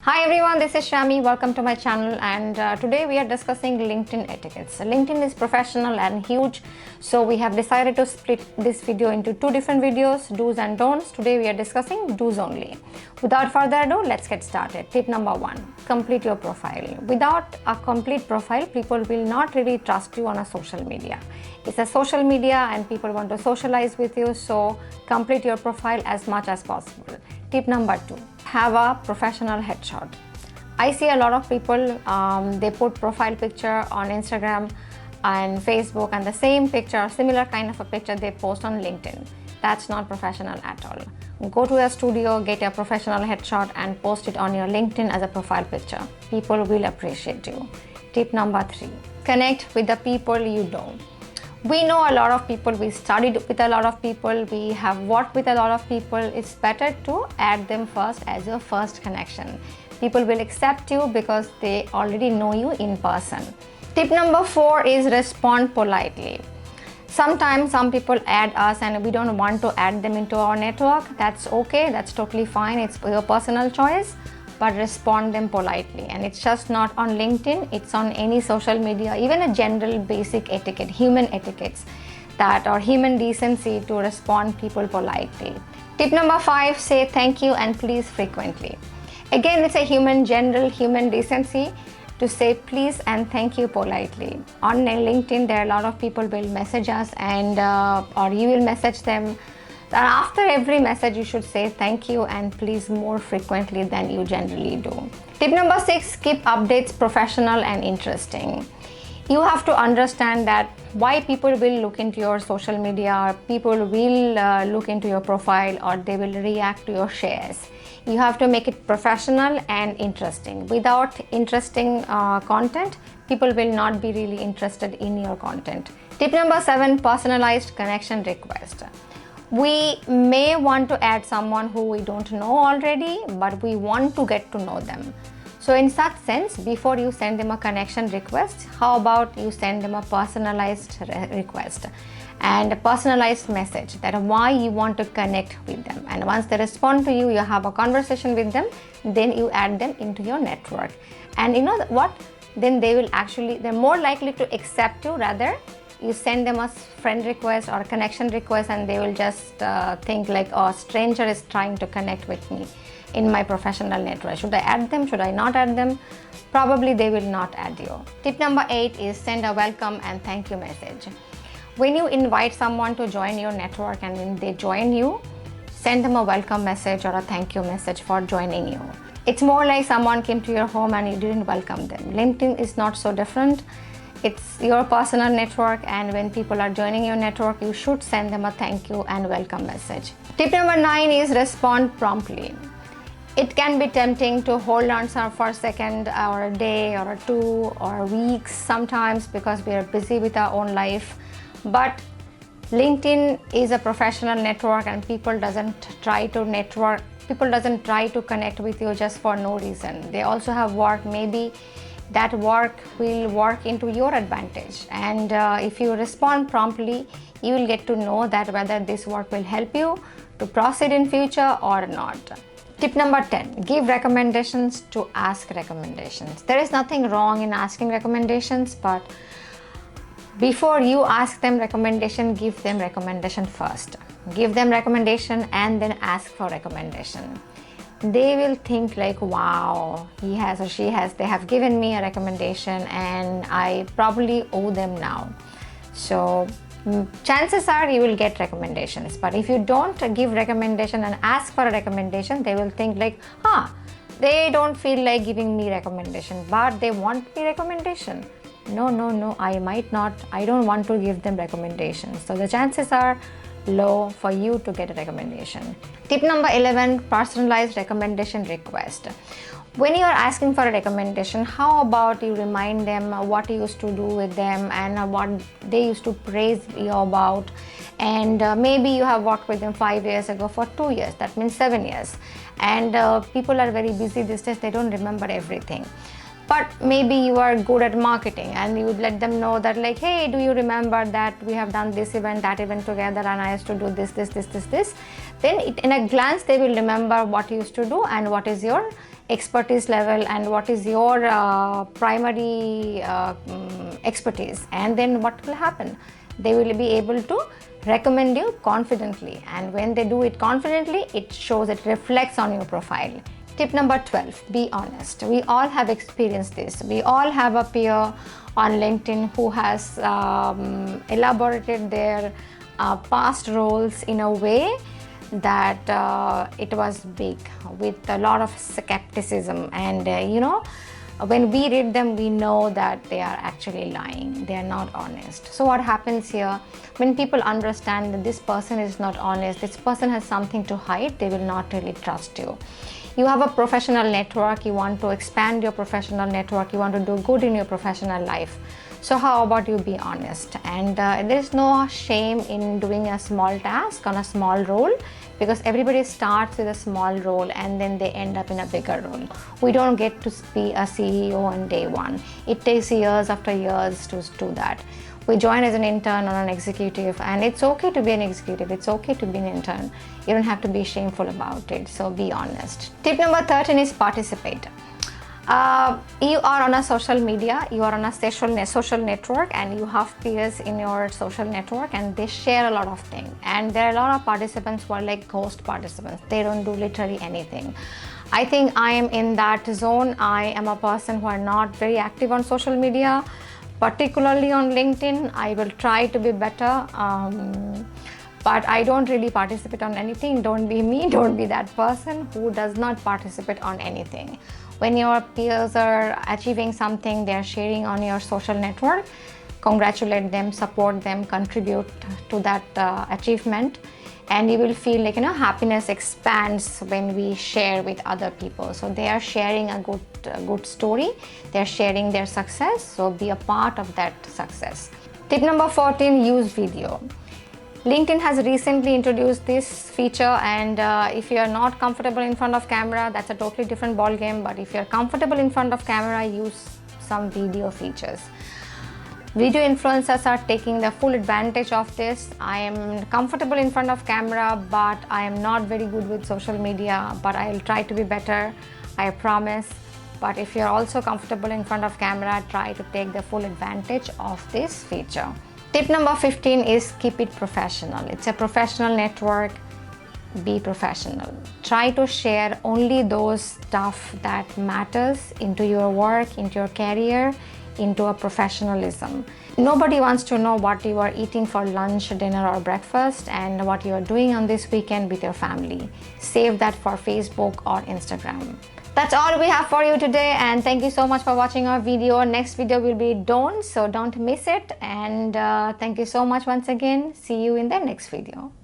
Hi everyone, this is Shammy. Welcome to my channel, and today we are discussing LinkedIn etiquettes. LinkedIn is professional and huge, so we have decided to split this video into two different videos, do's and don'ts. Today we are discussing do's only. Without further ado, let's get started. Tip number 1, complete your profile. Without a complete profile, people will not really trust you on a social media. It's a social media and people want to socialize with you, so complete your profile as much as possible. Tip number 2, have a professional headshot. I see a lot of people, they put profile picture on Instagram and Facebook, and the same picture, similar kind of a picture they post on LinkedIn. That's not professional at all. Go to a studio, get a professional headshot and post it on your LinkedIn as a profile picture. People will appreciate you. Tip number 3, connect with the people you know. We know a lot of people, we studied with a lot of people, we have worked with a lot of people. It's better to add them first as your first connection. People will accept you because they already know you in person. Tip number 4 is respond politely. Sometimes some people add us and we don't want to add them into our network. That's okay, that's totally fine, it's your personal choice. But respond them politely, and it's just not on LinkedIn, it's on any social media, even a general basic etiquette, human etiquettes that or human decency to respond people politely. Tip number 5, say thank you and please frequently. Again, it's a general human decency to say please and thank you politely. On LinkedIn, there are a lot of people will message us and or you will message them. And after every message, you should say thank you and please more frequently than you generally do. Tip number 6, keep updates professional and interesting. You have to understand that why people will look into your social media, or people will look into your profile, or they will react to your shares. You have to make it professional and interesting. Without interesting content, people will not be really interested in your content. Tip number 7, personalized connection request. We may want to add someone who we don't know already, but we want to get to know them. So in such sense, before you send them a connection request, how about you send them a personalized request and a personalized message that why you want to connect with them. And once they respond to you, you have a conversation with them, then you add them into your network. And you know what? Then they're more likely to accept you rather. You send them a friend request or a connection request and they will just think like, oh, a stranger is trying to connect with me in my professional network. Should I add them? Should I not add them? Probably they will not add you. Tip number 8 is send a welcome and thank you message. When you invite someone to join your network and when they join you, send them a welcome message or a thank you message for joining you. It's more like someone came to your home and you didn't welcome them. LinkedIn is not so different. It's your personal network, and when people are joining your network, you should send them a thank you and welcome message. Tip number 9 is respond promptly. It can be tempting to hold on for a second or a day or 2 or weeks sometimes because we are busy with our own life. But LinkedIn is a professional network and people doesn't try to connect with you just for no reason. They also have work. Maybe that work will work into your advantage, and if you respond promptly, you will get to know that whether this work will help you to proceed in future or not. Tip number 10, give recommendations to ask recommendations. There is nothing wrong in asking recommendations, but before you ask them recommendation, give them recommendation first. Give them recommendation and then ask for recommendation. They will think like, wow, he has or she has, they have given me a recommendation and I probably owe them now. So chances are you will get recommendations. But if you don't give recommendation and ask for a recommendation, they will think like, they don't feel like giving me recommendation, but they want me recommendation. No, I don't want to give them recommendations. So the chances are low for you to get a recommendation. Tip number 11, personalized recommendation request. When you are asking for a recommendation, how about you remind them what you used to do with them and what they used to praise you about, and maybe you have worked with them 5 years ago for 2 years, that means 7 years, and people are very busy these days, they don't remember everything. But maybe you are good at marketing and you would let them know that like, hey, do you remember that we have done this event, that event together, and I used to do this. Then in a glance, they will remember what you used to do and what is your expertise level and what is your primary expertise, and then what will happen? They will be able to recommend you confidently, and when they do it confidently, it shows, it reflects on your profile. Tip number 12, be honest. We all have experienced this. We all have a peer on LinkedIn who has elaborated their past roles in a way that it was big, with a lot of skepticism, and when we read them, we know that they are actually lying. They are not honest. So what happens here, when people understand that this person is not honest, this person has something to hide, they will not really trust you. You have a professional network, you want to expand your professional network, you want to do good in your professional life. So how about you be honest? And there's no shame in doing a small task on a small role, because everybody starts with a small role and then they end up in a bigger role. We don't get to be a CEO on day one. It takes years after years to do that. We join as an intern or an executive, and it's okay to be an executive, it's okay to be an intern. You don't have to be shameful about it, so be honest. Tip number 13 is participate. You are on a social media, you are on a social network, and you have peers in your social network, and they share a lot of things. And there are a lot of participants who are like ghost participants. They don't do literally anything. I think I am in that zone. I am a person who are not very active on social media, particularly on LinkedIn. I will try to be better, but I don't really participate on anything. Don't be me, don't be that person who does not participate on anything. When your peers are achieving something, they are sharing on your social network, congratulate them, support them, contribute to that achievement, and you will feel like, happiness expands when we share with other people. So they are sharing a good story, they are sharing their success, so be a part of that success. Tip number 14, use video. LinkedIn has recently introduced this feature, and if you are not comfortable in front of camera, that's a totally different ball game. But if you are comfortable in front of camera, use some video features. Video influencers are taking the full advantage of this. I am comfortable in front of camera, but I am not very good with social media, but I'll try to be better, I promise. But if you're also comfortable in front of camera, try to take the full advantage of this feature. Tip number 15 is keep it professional. It's a professional network. Be professional. Try to share only those stuff that matters into your work, into your career, into a professionalism. Nobody wants to know what you are eating for lunch, dinner or breakfast, and what you are doing on this weekend with your family. Save that for Facebook or Instagram. That's all we have for you today, and thank you so much for watching our video. Next video will be don'ts, so don't miss it. And thank you so much once again. See you in the next video.